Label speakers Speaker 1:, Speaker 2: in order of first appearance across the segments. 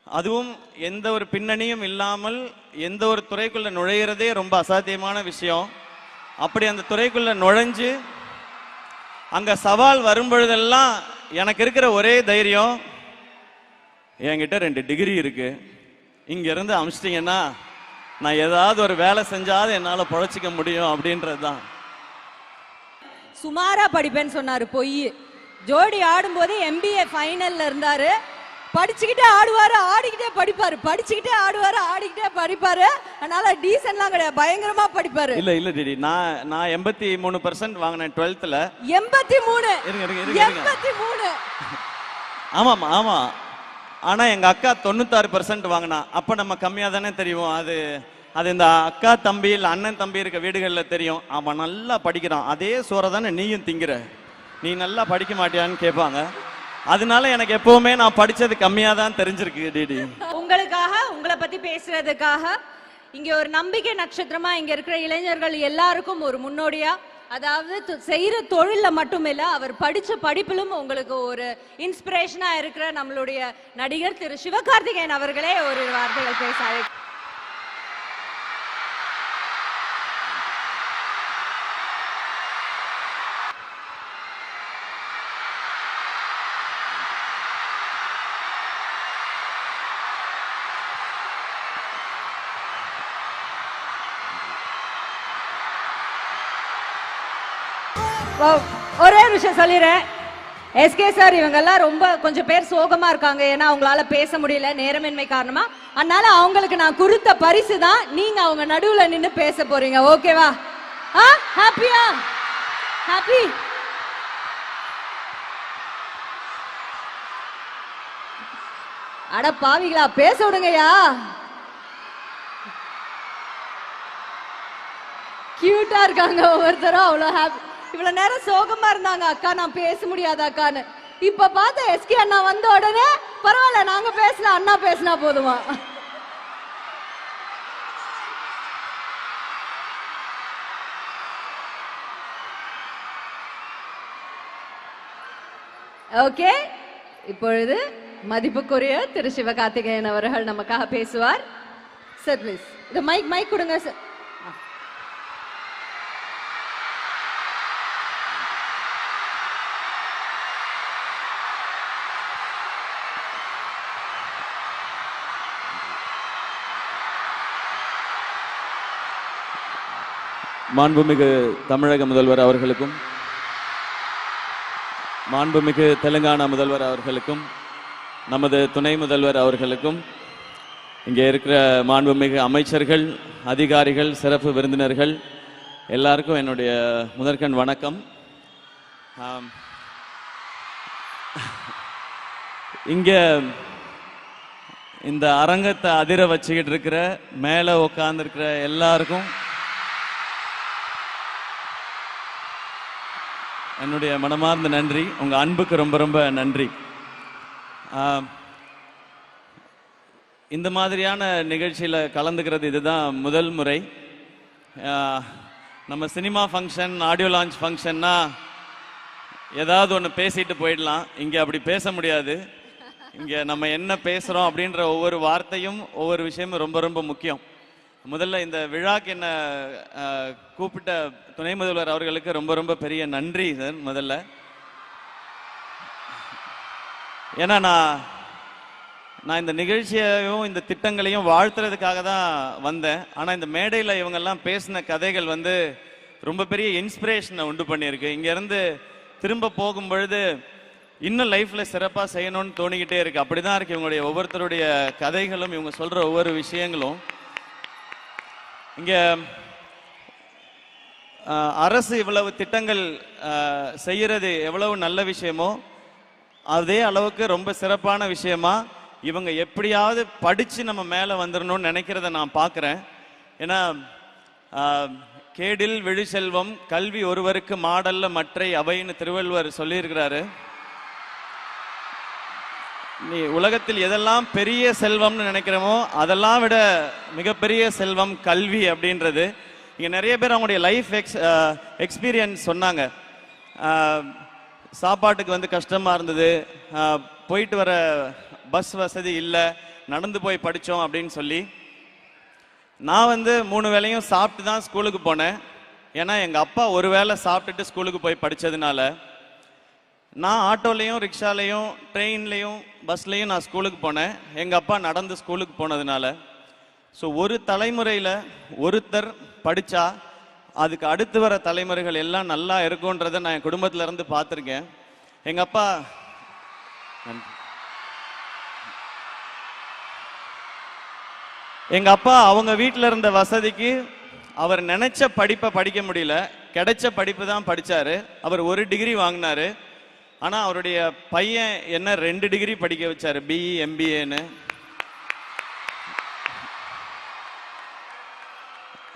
Speaker 1: அதுவும் எந்த ஒரு பின்னணியும் இல்லாமல் எந்த ஒரு துறைக்குள்ள நுழையிறதே ரொம்ப அசாத்தியமான விஷயம். அப்படி அந்த துறைக்குள்ள நுழைஞ்சு அங்க சவால் வரும்பொழுதெல்லாம் எனக்கு இருக்கிற ஒரே தைரியம், என்கிட்ட 2 டிகிரி இருக்கு, இங்க இருந்து அமிச்சிட்டிங்கன்னா நான் ஏதாவது ஒரு வேலை செஞ்சாது என்னால பொழைச்சிக்க முடியும் அப்படின்றது தான்.
Speaker 2: சுமாரா படிப்பேன்னு சொன்னாரு, பொய். ஜோடி ஆடும்போது MBA ஃபைனல்ல இருந்தாரு. படிச்சுக்கிட்டே ஆடுவாரு, ஆடிக்கிட்டே படிப்பாரு, படிச்சுக்கிட்டே ஆடுவாரு, ஆடிக்கிட்டே படிப்பாரு. அதனால டீசன்ட்லாம் கிடையாது, பயங்கரமா படிப்பாரு.
Speaker 1: இல்ல டிடி, நான் 83% வாங்கினேன் 12th.
Speaker 2: 83?
Speaker 1: இருங்க
Speaker 2: 83?
Speaker 1: ஆமா. ஆனா எங்க அக்கா 96% வாங்கினா. அப்ப நம்ம கம்மியா தானே தெரியும். அது இந்த அக்கா தம்பி இல்ல அண்ணன் தம்பி இருக்க வீடுகள்ல தெரியும். அவன் நல்லா படிக்கிறான், அதே சோறை தானே நீயும் திங்கிற, நீ நல்லா படிக்க மாட்டியான்னு கேட்பாங்க. அதனால எனக்கு எப்பவுமே நான் படிச்சது கம்மியா தான் தெரிஞ்சிருக்கு டிடி.
Speaker 2: உங்களுக்காக, உங்களை பத்தி பேசுறதுக்காக இங்க ஒரு நம்பிக்கை நட்சத்திரமா இங்க இருக்கிற இளைஞர்கள் எல்லாருக்கும் ஒரு முன்னோடியா, அதாவது செய்யற தொழில மட்டும் இல்ல, அவர் படிச்ச படிப்பிலும் உங்களுக்கு ஒரு இன்ஸ்பிரேஷனா இருக்கிற நம்மளுடைய நடிகர் திரு சிவகார்த்திகேயன் அவர்களே ஒரு வார்த்தைகள் பேச ஒரே விஷயம் சொல்லிடுறேன். SK சார் இவங்கெல்லாம் ரொம்ப கொஞ்சம் பேர் சோகமா இருக்காங்க, ஏன்னா அவங்களால பேச முடியல நேரமின்மை காரணமா. அதனால அவங்களுக்கு நான் கொடுத்த பரிசு தான் நீங்க அவங்க நடுவுல நின்னு பேச போறீங்க. ஓகேவா? ஹாப்பியா? ஹாப்பி? அட பாவிகளா, பேச விடுங்கயா. கியூட்டா இருக்காங்க ஒவ்வொருத்தரும், அவ்வளவு ஹாப்பி. இவ்வளவு நேரம் சோகமா இருந்தாங்க, அக்கா நான் பேச முடியாத அக்கான்னு. இப்ப பார்த்த SK அண்ணா வந்த உடனே பரவாயில்ல, நாங்க பேசல, அண்ணா பேசினா போதுமா. ஓகே, இப்பொழுது மதிப்புக்குரிய திரு சிவகார்த்திகேயன் அவர்கள் நமக்காக பேசுவார். சார் ப்ளீஸ் இந்த மைக் கொடுங்க சார்.
Speaker 1: மாண்புமிகு தமிழக முதல்வர் அவர்களுக்கும், மாண்புமிகு தெலுங்கானா முதல்வர் அவர்களுக்கும், நமது துணை முதல்வர் அவர்களுக்கும், இங்கே இருக்கிற மாண்புமிகு அமைச்சர்கள், அதிகாரிகள், சிறப்பு விருந்தினர்கள் எல்லாருக்கும் என்னுடைய முதற்கண் வணக்கம். இங்கே இந்த அரங்கத்தை அதிர வச்சுக்கிட்டு இருக்கிற, மேலே உட்கார்ந்துருக்கிற எல்லாருக்கும் என்னுடைய மனமார்ந்த நன்றி. உங்கள் அன்புக்கு ரொம்ப ரொம்ப நன்றி. இந்த மாதிரியான நிகழ்ச்சியில் கலந்துக்கிறது இதுதான் முதல் முறை. நம்ம சினிமா ஃபங்க்ஷன், ஆடியோ லான்ச் ஃபங்க்ஷன்னா ஏதாவது ஒன்று பேசிட்டு போயிடலாம். இங்கே அப்படி பேச முடியாது. இங்கே நம்ம என்ன பேசுகிறோம் அப்படின்ற ஒவ்வொரு வார்த்தையும் ஒவ்வொரு விஷயமும் ரொம்ப ரொம்ப முக்கியம். முதல்ல இந்த விழாக்கு என்ன கூப்பிட்ட துணை முதல்வர் அவர்களுக்கு ரொம்ப ரொம்ப பெரிய நன்றி சார். முதல்ல ஏன்னா நான் இந்த நிகழ்ச்சியையும் இந்த திட்டங்களையும் வாழ்த்துறதுக்காக தான் வந்தேன். ஆனால் இந்த மேடையில் இவங்கெல்லாம் பேசின கதைகள் ரொம்ப பெரிய இன்ஸ்பிரேஷனை உண்டு பண்ணியிருக்கு. இங்கேருந்து திரும்ப போகும் பொழுது இன்னும் லைஃப்பில் சிறப்பாக செய்யணும்னு தோணிக்கிட்டே இருக்கு. அப்படி தான் இருக்கு இவங்களுடைய ஒவ்வொருத்தருடைய கதைகளும், இவங்க சொல்கிற ஒவ்வொரு விஷயங்களும். இங்கே அரசு இவ்வளவு திட்டங்கள் செய்யறது எவ்வளவு நல்ல விஷயமோ அதே அளவுக்கு ரொம்ப சிறப்பான விஷயமா இவங்க எப்படியாவது படிச்சு நம்ம மேலே வந்துடணும்னு நினைக்கிறத நான் பார்க்குறேன். ஏன்னா கேடில் விழிசெல்வம் கல்வி ஒருவருக்கு மாடல்ல மற்றை அவைன்னு திருவள்ளுவர் சொல்லியிருக்கிறாரு. நீ உலகத்தில் எதெல்லாம் பெரிய செல்வம்னு நினைக்கிறோமோ அதெல்லாம் விட மிகப்பெரிய செல்வம் கல்வி அப்படின்றது. இங்கே நிறைய பேர் அவங்களுடைய லைஃப் எக்ஸ்பீரியன்ஸ் சொன்னாங்க. சாப்பாட்டுக்கு கஷ்டமாக இருந்தது, போயிட்டு வர பஸ் வசதி இல்லை, நடந்து போய் படித்தோம் அப்படின்னு சொல்லி. நான் வந்து 3 வேளையும் சாப்பிட்டு தான் ஸ்கூலுக்கு போனேன். ஏன்னா எங்கள் அப்பா ஒரு வேளை சாப்பிட்டுட்டு ஸ்கூலுக்கு போய் படித்ததுனால நான் ஆட்டோலையும் ரிக்ஷாலையும் ட்ரெயின்லையும் பஸ்லையும் நான் ஸ்கூலுக்கு போனேன். எங்கள் அப்பா நடந்து ஸ்கூலுக்கு போனதுனால. ஸோ ஒரு தலைமுறையில் ஒருத்தர் படித்தா அதுக்கு அடுத்து வர தலைமுறைகள் எல்லாம் நல்லா இருக்குன்றதை நான் என் குடும்பத்துல இருந்து பார்த்துருக்கேன். எங்கள் அப்பா எங்கள் அப்பா அவங்க வீட்டில் இருந்த வசதிக்கு அவர் நினைச்ச படிப்பை படிக்க முடியல, கிடைச்ச படிப்பு தான் படிச்சாரு. அவர் 1 டிகிரி வாங்கினாரு. ஆனா அவருடைய பையன் என்ன 2 டிகிரி படிக்க வச்சாரு, பிஇ எம்பிஏன்னு.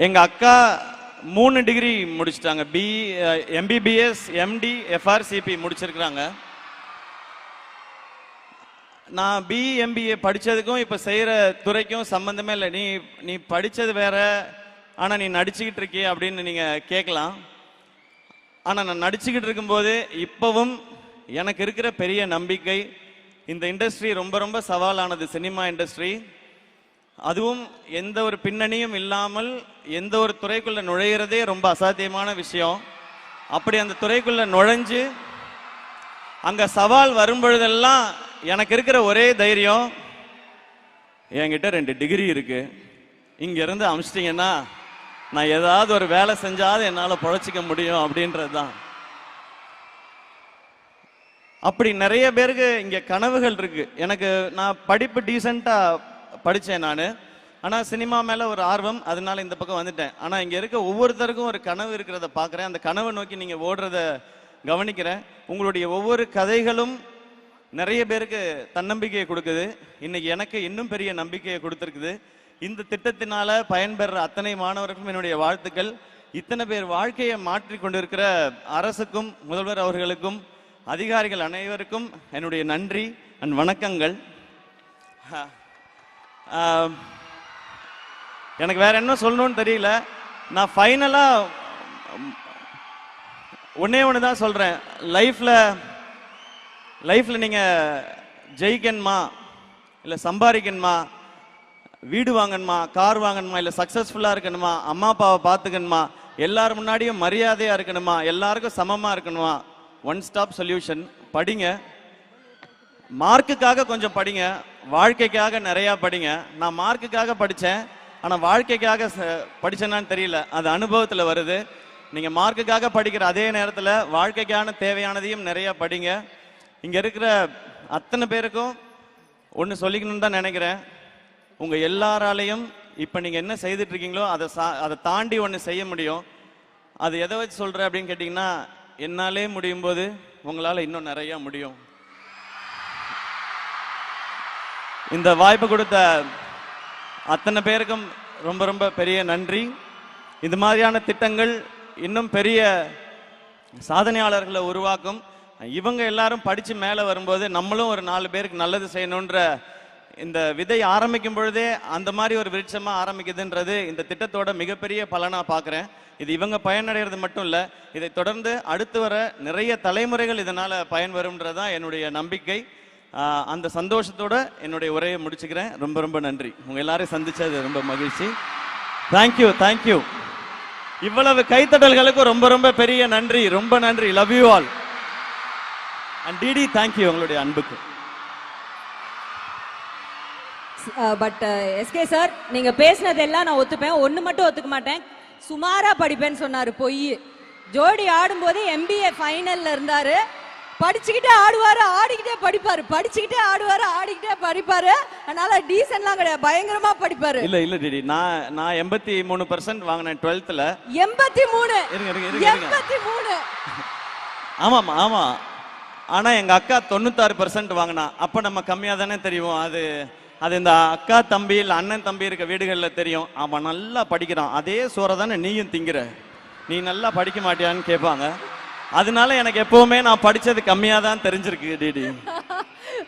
Speaker 1: எங்க அக்கா 3 டிகிரி முடிச்சிட்டாங்க, பிஇ எம்பிபிஎஸ் எம்டி எஃப்ஆர்சிபி முடிச்சிருக்கிறாங்க. நான் பிஇ எம்பிஏ படிச்சதுக்கும் இப்ப செய்யற துறைக்கும் சம்பந்தமே இல்லை. நீ படிச்சது வேற, ஆனா நீ நடிச்சுக்கிட்டு இருக்கிய அப்படின்னு நீங்க கேட்கலாம். ஆனா நான் நடிச்சுக்கிட்டு இருக்கும்போது இப்பவும் எனக்கு இருக்கிற பெரிய நம்பிக்கை, இந்த இண்டஸ்ட்ரி ரொம்ப ரொம்ப சவாலானது, சினிமா இண்டஸ்ட்ரி. அதுவும் எந்த ஒரு பின்னணியும் இல்லாமல் எந்த ஒரு துறைக்குள்ள நுழையிறதே ரொம்ப அசாத்தியமான விஷயம். அப்படி அந்த துறைக்குள்ள நுழைஞ்சு அங்க சவால் வரும்பொழுதெல்லாம் எனக்கு இருக்கிற ஒரே தைரியம், என்கிட்ட 2 டிகிரி இருக்கு, இங்க இருந்து அமிச்சிட்டிங்கன்னா நான் ஏதாவது ஒரு வேலை செஞ்சாவது என்னால பொழைச்சிக்க முடியும் அப்படின்றது தான். அப்படி நிறைய பேருக்கு இங்க கனவுகள் இருக்கு. எனக்கு நான் படிப்பு டீசெண்டா படிச்சேன் நான், ஆனா சினிமா மேல ஒரு ஆர்வம், அதனால இந்த பக்கம் வந்துட்டேன். ஆனா இங்க இருக்க ஒவ்வொருத்தருக்கும் ஒரு கனவு இருக்கிறத பாக்குறேன். அந்த கனவை நோக்கி நீங்க ஓடுறத கவனிக்கிறேன். உங்களுடைய ஒவ்வொரு கதைகளும் நிறைய பேருக்கு தன்னம்பிக்கையை கொடுக்குது. இன்னைக்கு எனக்கு இன்னும் பெரிய நம்பிக்கையை கொடுத்துருக்குது. இந்த திட்டத்தினால பயன்பெற அத்தனை மாணவர்களுக்கும் என்னுடைய வாழ்த்துக்கள். இத்தனை பேர் வாழ்க்கையை மாற்றி கொண்டிருக்கிற அரசுக்கும் முதல்வர் அவர்களுக்கும் அதிகாரிகள் அனைவருக்கும் என்னுடைய நன்றி அண்ட் வணக்கங்கள். எனக்கு வேற என்ன சொல்லணும்னு தெரியல. நான் ஃபைனலா ஒன்னே ஒன்று தான் சொல்றேன். லைஃப்ல நீங்க ஜெயிக்கணுமா, இல்லை சம்பாதிக்கணுமா, வீடு வாங்கணுமா, கார் வாங்கணுமா, இல்லை சக்சஸ்ஃபுல்லா இருக்கணுமா, அம்மா அப்பாவை பார்த்துக்கணுமா, எல்லாரும் முன்னாடியும் மரியாதையா இருக்கணுமா, எல்லாருக்கும் சமமா இருக்கணுமா, ஒன் ஸ்டாப் சொல்யூஷன். படிங்க, மார்க்குக்காக கொஞ்சம் படிங்க, வாழ்க்கைக்காக நிறைய படிங்க. நான் மார்க்குக்காக படித்தேன், ஆனால் வாழ்க்கைக்காக படிச்சேன்னான்னு தெரியல. அது அனுபவத்தில் வருது. நீங்கள் மார்க்குக்காக படிக்கிற அதே நேரத்தில் வாழ்க்கைக்கான தேவையானதையும் நிறைய படிங்க. இங்கே இருக்கிற அத்தனை பேருக்கும் ஒன்று சொல்லிக்கணும்னு தான் நினைக்கிறேன். உங்கள் எல்லாராலையும் இப்போ நீங்கள் என்ன செய்துட்டு இருக்கீங்களோ அதை தாண்டி ஒன்று செய்ய முடியும். அது எதை வச்சு சொல்கிறேன் அப்படின்னு கேட்டிங்கன்னா, என்னாலே முடியும் போது உங்களால் இன்னும் நிறையா முடியும். இந்த வாய்ப்பு கொடுத்த அத்தனை பேருக்கும் ரொம்ப ரொம்ப பெரிய நன்றி. இது மாதிரியான திட்டங்கள் இன்னும் பெரிய சாதனையாளர்களை உருவாக்கும். இவங்க எல்லாரும் படித்து மேலே வரும்போது நம்மளும் ஒரு 4 பேருக்கு நல்லது செய்யணுன்ற இந்த விதை ஆரம்பிக்கும் பொழுதே அந்த மாதிரி ஒரு விருட்சமாக ஆரம்பிக்குதுன்றது இந்த திட்டத்தோட மிகப்பெரிய பலனாக பார்க்குறேன். இது இவங்க பயனடைகிறது மட்டும் இல்லை, இதை தொடர்ந்து அடுத்து வர நிறைய தலைமுறைகள் இதனால் பயன்பெறும்ன்றதான் என்னுடைய நம்பிக்கை. அந்த சந்தோஷத்தோட என்னுடைய உரையை முடிச்சுக்கிறேன். ரொம்ப ரொம்ப நன்றி. உங்க எல்லாரையும் சந்திச்சது ரொம்ப மகிழ்ச்சி. Thank you thank you. இவ்வளவு கைத்தட்டல்களுக்கு ரொம்ப ரொம்ப பெரிய நன்றி. ரொம்ப நன்றி. Love you all. And DD thank you உங்களுடைய அன்புக்கு.
Speaker 2: பட் எஸ்கே சார், நீங்க பேசினதெல்லாம் நான் ஒத்துப்பேன். ஒண்ணு மட்டும் ஒத்துக்க மாட்டேன். சுமாரா படிப்பேன்னு சொன்னாரு, பொய். ஜோடி ஆடும்போது MBA ஃபைனல்ல இருந்தாரு. படிச்சுக்கிட்டே ஆடுவாரு, ஆடிக்கிட்டே படிப்பாரு, படிச்சுக்கிட்டே ஆடுவாரு, ஆடிக்கிட்டே படிப்பாரு. அதனால டீசன்ட்லாம் கிடையாது, பயங்கரமா படிப்பாரு.
Speaker 1: இல்ல இல்ல டிடி, நான் 83% வாங்கினேன் 12th.
Speaker 2: 83?
Speaker 1: இருங்க இருங்க இருங்க.
Speaker 2: 83?
Speaker 1: ஆமாமா ஆமா. ஆனா எங்க அக்கா 96% வாங்கினா. அப்ப நம்ம கம்மியா தானே தெரியும். அது இந்த அக்கா தம்பி இல்ல அண்ணன் தம்பி இருக்க வீடுகளில் தெரியும். அவன் நல்லா படிக்கிறான், அதே சோறை தானே நீயும் திங்கிற, நீ நல்லா படிக்க மாட்டியான்னு கேட்பாங்க. அதனால எனக்கு எப்பவுமே நான் படிச்சது கம்மியா தான் தெரிஞ்சிருக்கு டிடி.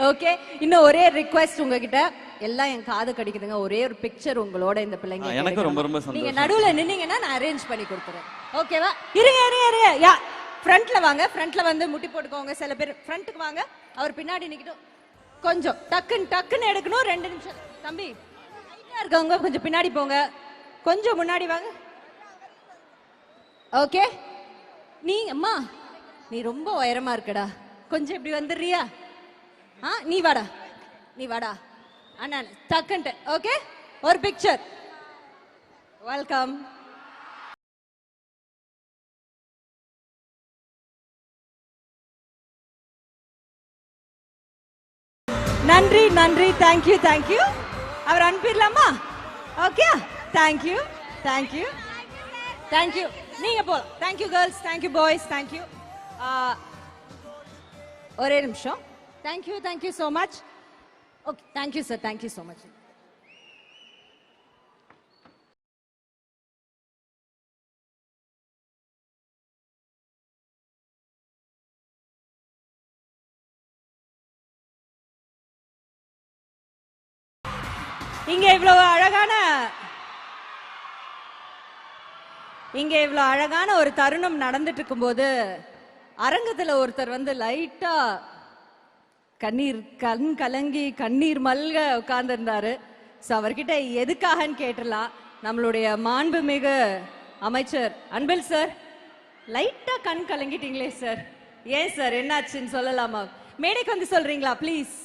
Speaker 2: ஓகே, இன்னும் ஒரே ரிக்வெஸ்ட் உங்ககிட்ட. எல்லாம் என் காது கடிக்குதுங்க. ஒரே ஒரு பிக்சர் உங்களோட இந்த பிள்ளைங்க.
Speaker 1: எனக்கு ரொம்ப ரொம்ப சந்தோஷம்.
Speaker 2: நீங்க நடுவுல நின்னீங்கன்னா நான் அரேஞ்ச் பண்ணி கொடுத்துறேன். ஓகேவா? இருங்க இருங்க இருங்க. யா, ஃப்ரண்ட்ல வாங்க. ஃப்ரண்ட்ல வந்து முட்டி போட்டுக்கோங்க. சில பேர் ஃப்ரண்ட்டுக்கு வாங்க. அவர் பின்னாடி நிக்கட்டும். கொஞ்சம் டக்குன்னு எடுக்கணும். 2 நிமிஷம். தம்பி இருக்கவங்க கொஞ்சம் பின்னாடி போங்க, கொஞ்சம் முன்னாடி வாங்க. ஓகே, நீ அம்மா நீ ரொம்ப உயரமா இருக்கடா, கொஞ்சம் இப்படி வந்துடுறியா? நீ வாடா, நீ வாடா அண்ணா, டக்குன்ட்டு. ஓகே, ஒரு பிக்சர். வெல்கம். நன்றி நன்றி, தேங்க்யூ தேங்க்யூ. அவர் அனுப்பிடலாமா? Okay, thank you thank you thank you. நீங்க போ. Thank you girls, thank you boys, thank you. ஒரே நிமிஷம். Thank you thank you so much. Okay, thank you sir, thank you so much. இங்க இவ்வளவு அழகான ஒரு தருணம் நடந்துட்டு இருக்கும்போது அரங்கத்துல ஒருத்தர் வந்து லைட்டா கண் கலங்கி கண்ணீர் மல்க உட்கார்ந்து இருந்தாரு. சோ அவர்கிட்ட எதுக்காகன்னு கேட்டலாம். நம்மளுடைய மாண்புமிகு அமைச்சர் அன்பில் சார், லைட்டா கண் கலங்கிட்டீங்களே சார், ஏன் சார், என்னாச்சுன்னு சொல்லலாமா? மேடைக்கு வந்து சொல்றீங்களா ப்ளீஸ்?